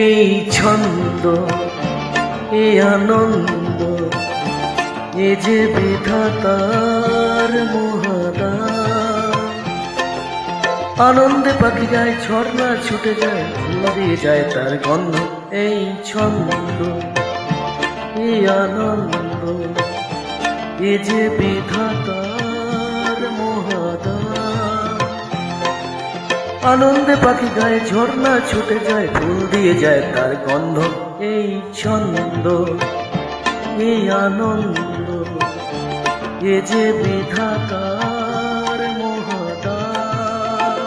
এই ছন্দ, এই আনন্দ, এ যে বিধাতার মহাদান। আনন্দে পাখি গায়, ঝর্ণা ছুটে যায়, ফুল দিয়ে যায় তার গন্ধ। এই ছন্দ, এই আনন্দ, এ যে বিধাতার মহাদান। আনন্দে পাখি গায়ে, ঝর্ণা ছুটে যায়, ফুল দিয়ে যায় তার গন্ধ। এই ছন্দ, এই আনন্দ, এ যে বিধাতার মহাদান।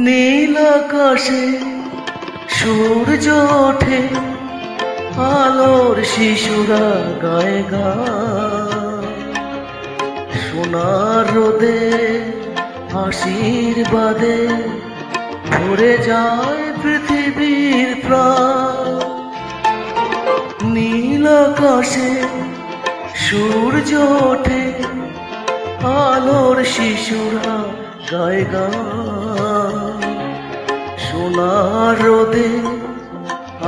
নীল আকাশে সূর্য ওঠে, আলোর শিশুরা গায়ে গান। সোনার রোদে আশীর্বাদে ভরে যায় পৃথিবীর প্রাণ। নীল আকাশে সূর্য ওঠে, আলোর শিশুরা গায়ে গান। সোনার রোদে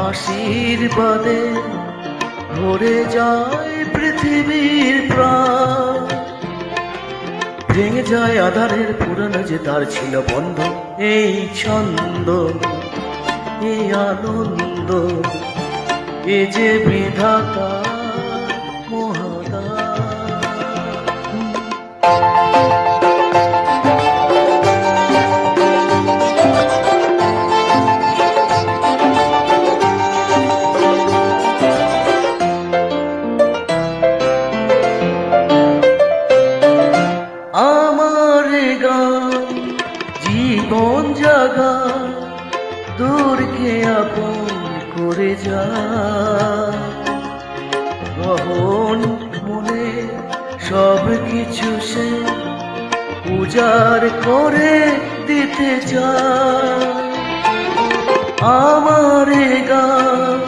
আশীর্বাদে ভরে যায় পৃথিবীর প্রাণ। ভেঙে যায় আধারের পুরানো যে তার ছিল বন্ধ। এই ছন্দ, এই আনন্দ, এ যে বিধাতা মহাদান। জীবন জাগা দূরকে আপন করে যা, গহন মনে সব কিছু সে উজাড় করে দিতে চায়। আমার গান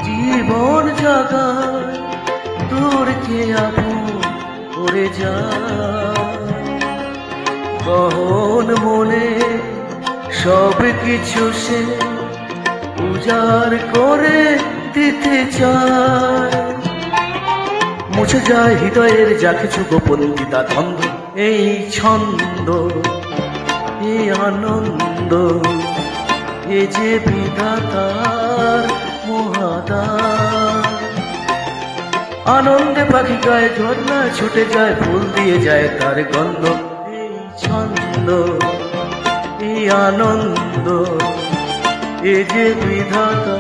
জীবন জাগা দূরকে আপন করে যা, গহন মনে সব কিছু সে উজাড় করে দিতে চায়। মুছে যায় হৃদয়ের যা কিছু গোপন গীতা দ্বন্দ্ব। এই ছন্দ, এই আনন্দ, এ যে বিধাতার মহাদান। আনন্দে পাখি গায়ে, ঝর্ণা ছুটে যায়, ফুল দিয়ে যায় তার গন্ধ। ছন্দ, এই আনন্দ, এ যে বিধাতা।